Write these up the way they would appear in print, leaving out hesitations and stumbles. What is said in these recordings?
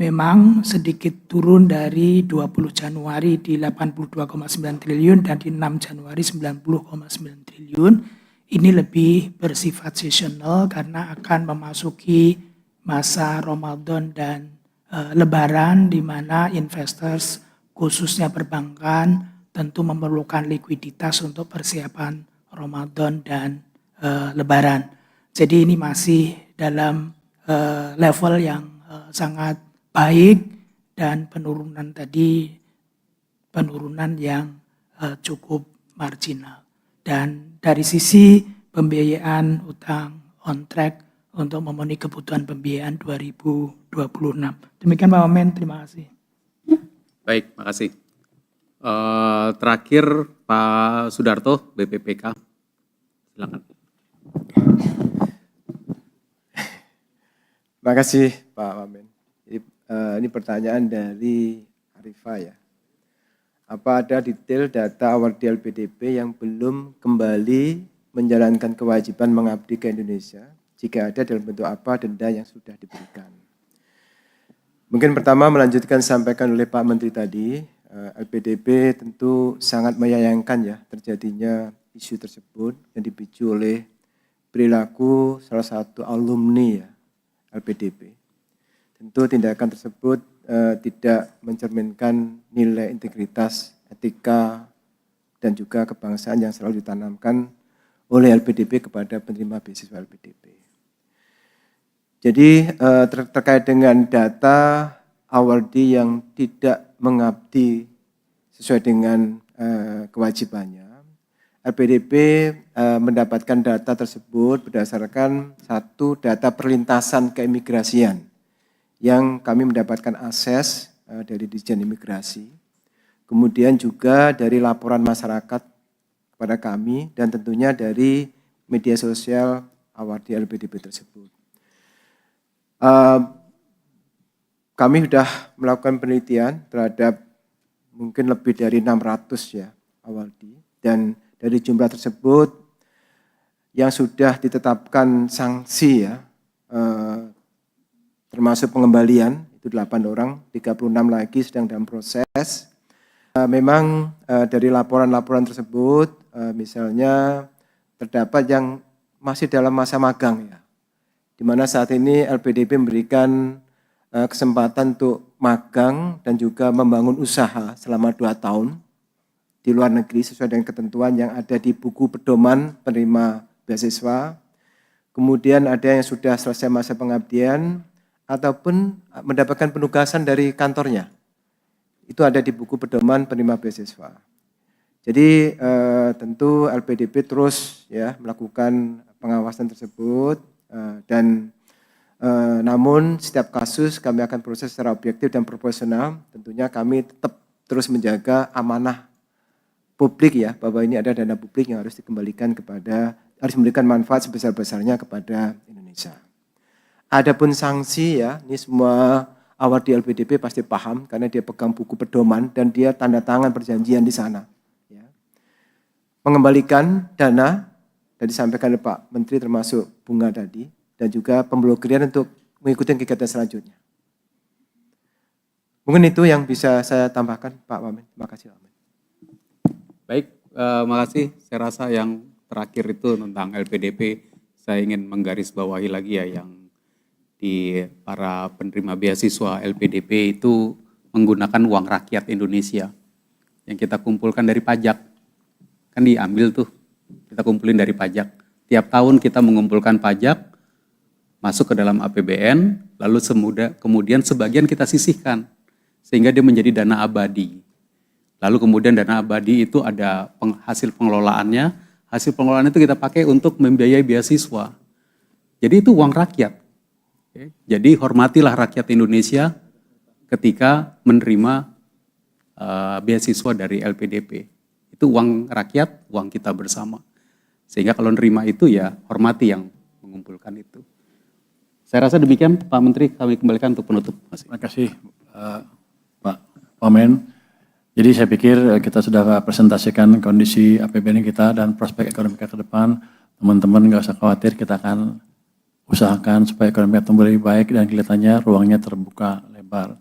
memang sedikit turun dari 20 Januari di 82,9 triliun dan di 6 Januari 90,9 triliun. Ini lebih bersifat seasonal karena akan memasuki masa Ramadan dan Lebaran, di mana investors khususnya perbankan tentu memerlukan likuiditas untuk persiapan Ramadan dan Lebaran. Jadi ini masih dalam level yang sangat baik dan penurunan yang cukup marginal. Dan dari sisi pembiayaan utang on track untuk memenuhi kebutuhan pembiayaan 2026. Demikian Pak Wamen, terima kasih. Baik, makasih. Terakhir Pak Sudarto, BPPK. Silakan. Terima kasih Pak Wamen. Ini pertanyaan dari Arifah ya. Apa ada detail data awardee LPDP yang belum kembali menjalankan kewajiban mengabdi ke Indonesia? Jika ada, dalam bentuk apa denda yang sudah diberikan? Mungkin pertama melanjutkan sampaikan oleh Pak Menteri tadi, LPDP tentu sangat menyayangkan ya terjadinya isu tersebut yang dipicu oleh perilaku salah satu alumni ya, LPDP. Tentu tindakan tersebut tidak mencerminkan nilai integritas, etika, dan juga kebangsaan yang selalu ditanamkan oleh LPDP kepada penerima beasiswa LPDP. Jadi terkait dengan data awardee yang tidak mengabdi sesuai dengan kewajibannya, LPDP mendapatkan data tersebut berdasarkan satu data perlintasan keimigrasian yang kami mendapatkan akses dari Ditjen Imigrasi, kemudian juga dari laporan masyarakat kepada kami dan tentunya dari media sosial awardee LPDP tersebut. Kami sudah melakukan penelitian terhadap mungkin lebih dari 600 ya awardee, dan dari jumlah tersebut yang sudah ditetapkan sanksi ya, termasuk pengembalian, itu 8 orang, 36 lagi sedang dalam proses. Memang dari laporan-laporan tersebut, misalnya terdapat yang masih dalam masa magang ya, di mana saat ini LPDP memberikan kesempatan untuk magang dan juga membangun usaha selama 2 tahun di luar negeri sesuai dengan ketentuan yang ada di buku pedoman penerima beasiswa. Kemudian ada yang sudah selesai masa pengabdian ataupun mendapatkan penugasan dari kantornya. Itu ada di buku pedoman penerima beasiswa. Jadi tentu LPDP terus ya melakukan pengawasan tersebut dan namun setiap kasus kami akan proses secara objektif dan proporsional. Tentunya kami tetap terus menjaga amanah publik ya, bahwa ini ada dana publik yang harus dikembalikan harus memberikan manfaat sebesar-besarnya kepada Indonesia. Adapun sanksi ya, ini semua awardee LPDP pasti paham karena dia pegang buku pedoman dan dia tanda tangan perjanjian di sana. Ya. Mengembalikan dana, tadi disampaikan oleh Pak Menteri termasuk bunga tadi, dan juga pemblokirian untuk mengikuti kegiatan selanjutnya. Mungkin itu yang bisa saya tambahkan Pak Wamen. Terima kasih Pak Wamen. Baik, makasih. Saya rasa yang terakhir itu tentang LPDP, saya ingin menggarisbawahi lagi ya yang di para penerima beasiswa LPDP itu menggunakan uang rakyat Indonesia yang kita kumpulkan dari pajak. Kan diambil tuh, kita kumpulin dari pajak. Tiap tahun kita mengumpulkan pajak, masuk ke dalam APBN, lalu kemudian sebagian kita sisihkan, sehingga dia menjadi dana abadi. Lalu kemudian dana abadi itu ada hasil pengelolaannya, hasil pengelolaan itu kita pakai untuk membiayai beasiswa. Jadi itu uang rakyat. Jadi hormatilah rakyat Indonesia ketika menerima beasiswa dari LPDP. Itu uang rakyat, uang kita bersama. Sehingga kalau nerima itu ya hormati yang mengumpulkan itu. Saya rasa demikian Pak Menteri, kami kembalikan untuk penutup. Terima kasih Pak Wamen. Jadi saya pikir kita sudah presentasikan kondisi APBN kita dan prospek ekonomi kita ke depan. Teman-teman nggak usah khawatir, kita akan usahakan supaya ekonomi tumbuh lebih baik dan kelihatannya ruangnya terbuka lebar. menyebar.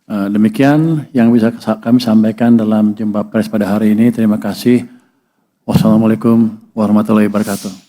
Demikian yang bisa kami sampaikan dalam jumpa pers pada hari ini. Terima kasih. Wassalamualaikum warahmatullahi wabarakatuh.